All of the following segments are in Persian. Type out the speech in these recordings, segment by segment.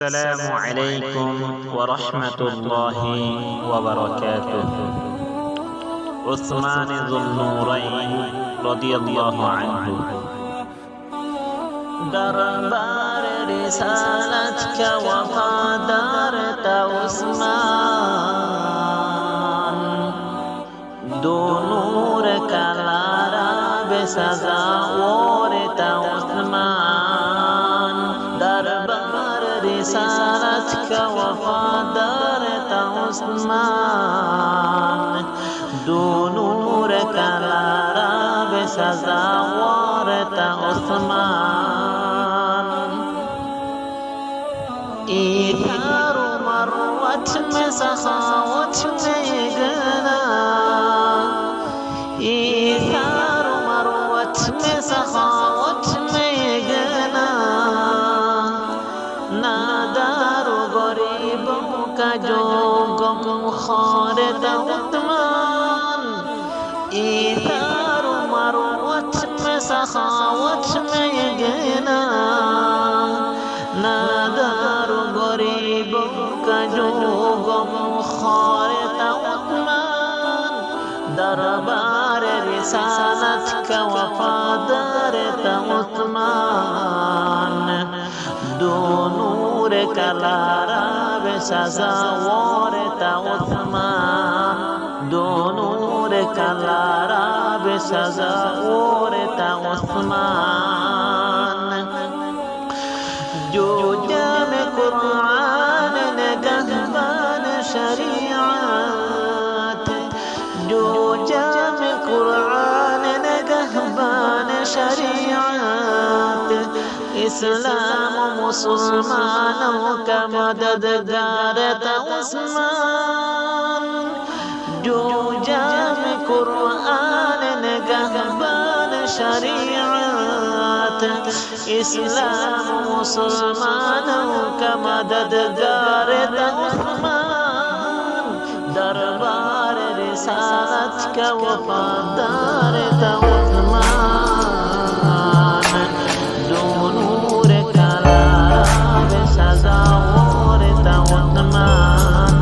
السلام عليكم ورحمة الله وبركاته. عثمان ذو النورين رضي الله عنه. دربار رسالت کا وفادار تا عثمان، دو نور کا لارا بے سزاوار تا عثمان. دربار رسالت کا وفادار تا عثمان، دو نور کا لارا بے سزاوار تا عثمان. ایثار و مروت میں سخاوت میں گنا، ایثار و مروت میں سخاوت میں گنا. نادار و غریبوں کا جو غم خوار تا عثمان، ایثار و مروت میں سخاوت میں گنا. نادار و غریبوں کا جو غم خوار تا عثمان، دربار رسالت کا وفادار تا عثمان. دو نور کا لارا بے سزاوار تا عثمان، دو نور کا لارا بے سزاوار تا عثمان. جو جامع قرآن نگہبان شریعت، جو جامع قرآن نگہبان شریعت، اسلام و مسلمانوں کا مددگار تا عثمان. جو جامع قرآن نگہبان شریعت، اسلام و مسلمانوں کا مددگار تا عثمان. دربار رسالت کا وفادار تا عثمان. دو نور کا لارا بے سزاوار تا عثمان،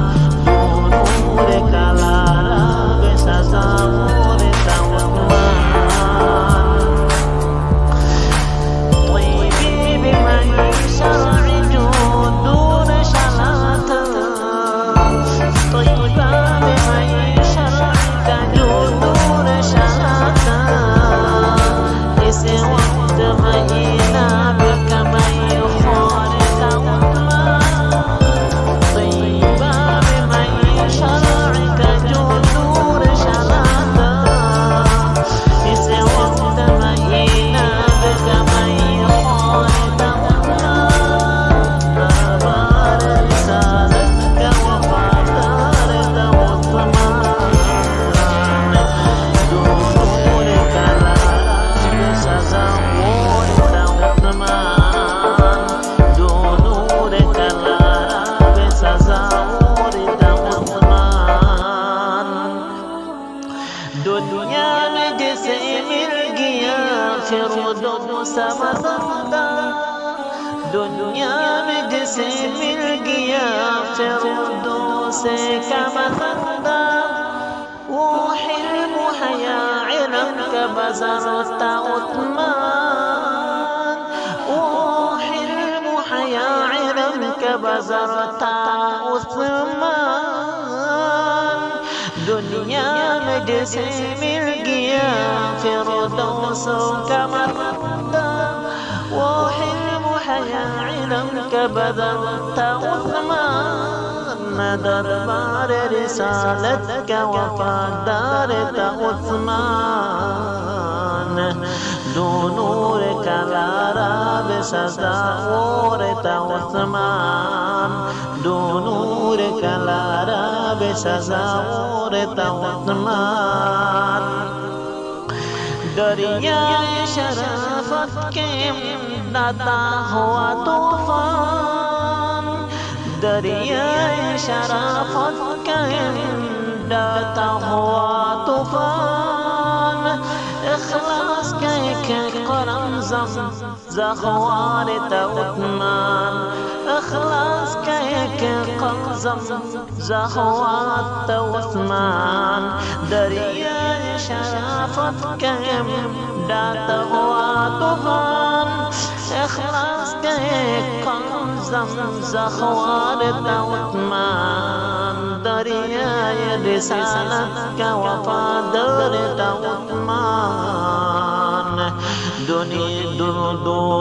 دو نور کا لارا بے سزاوار تا عثمان. طیبی بمعی شرع جو دور شلاتا، طیبہ بمعی شرع کا جو دور شلاتا. اس وقت مہینہ بکمئی خوار تا عثمان، طیبہ بمعی شرع کا جو دور شلاتا. اس وقت مہینہ بکمئی خوار تا عثمان. دربار رسالت کا وفادار تا عثمان. دو نور کا لارا بے سزاوار تا عثمان، دو نور کا لارا بے سزاوار تا عثمان. دنیا میں جسے مل گیا فردوس مزندہ، دنیا میں جسے مل گیا فردوس کا مزندہ. وہ حلم و حیا علم کا بزر تا عثمان، وہ حلم و حیا علم کا بزر تا عثمان. دنیا میں جسے مل گیا فردوس کا مزندہ، وہ حلم و حیا علم کا بزر تا عثمان. دربار رسالت کا وفادار تا عثمان. دو نور کا لارا بے سزاوار تا عثمان، دو نور کا لارا بے سزاوار تا عثمان. دریائے شرافت کے داتا ہوا طوفان، دریائے شرافت کا داتا ہوا طوفان. اخلاص کا ایک قرم زخوارت عثمان اخلاص که قلزم زخوات عثمان دریای شرافت کم دات ہوا طوفان اخلاص کے قلزم زخوارت عثمان دریای رسالت کا وفادارت عثمان دو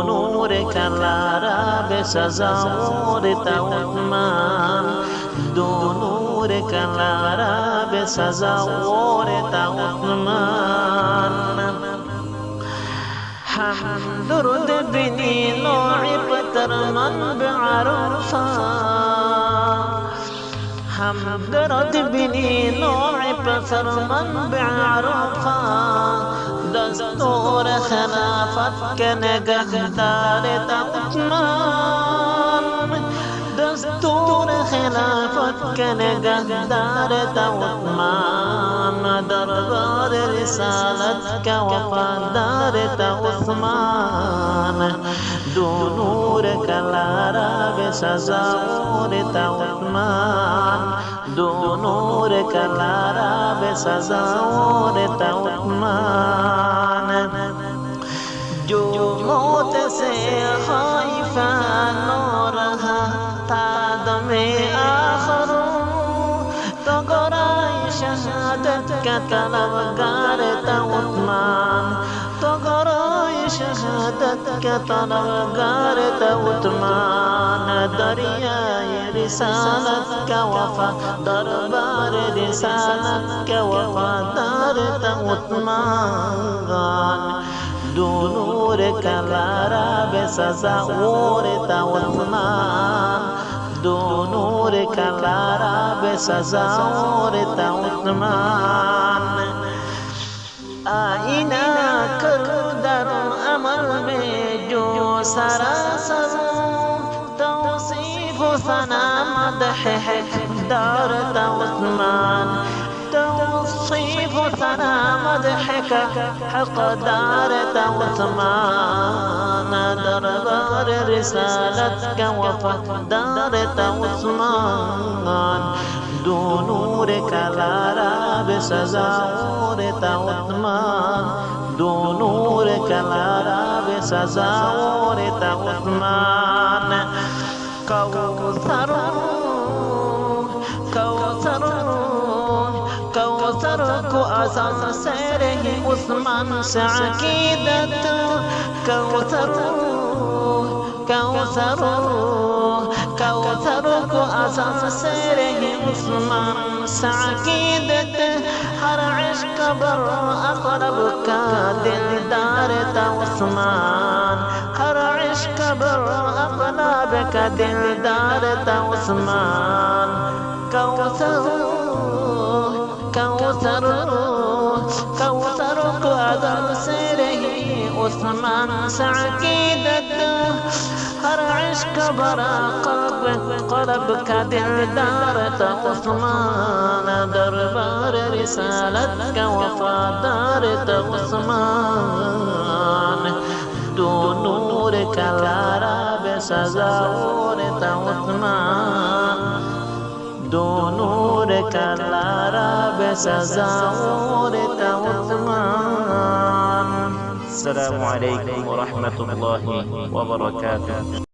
نور کلارا بسزاورت عثمان دو نور کلارا بسزاورت عثمان هم درد بنی نوعی پتر من بعرفا هم درد بنی نوعی پتر من بعرفا دستور خلافت کے نگہدارت عثمان دستور خلافت کے نگہدارت عثمان دربار رسالت کا وفادارت عثمان دو نور کلارا بسزاورت عثمان دو نور کلارا بسزاورت عثمان جو موت سے خائفہ نہ رہا تا دم آخر تو گرائے شہادت کا طلبگار تھا عثمان تو گرائے شہادت کا طلبگار تھا عثمان دریائے رسالت کا وفا دربار رسالت کا وفادار تھا عثمان دو نور کلارا بسزاورت عثمان دو نور کلارا بسزاورت عثمان آئینہ کرو در عمل میں جو سراسر توصیف و ثنا مدح دارت عثمان توصيف ثنا مدحك حق دارت عثمان دربار رسالتك وفدارت عثمان دو نور کلارا بسزاورت عثمان دو نور کلارا بسزاورت عثمان کوثر کو آسان سیرے عثمان سے عقیدت کوثر کو آسان سیرے عثمان سے عقیدت ہر عشق بر اقرب کا دلدار تھا عثمان ہر عشق بر اقرب کا دلدار تھا عثمان کوثر کو عدل سے رہی عثمان سے عقیدت ہر عشق برا قلب کا دلدار تھا عثمان دربار رسالت کا وفادار تھا عثمان دو نور کلارا بسزاورت عثمان دو نور کلارا بسزاورت عثمان السلام عليكم ورحمة الله وبركاته.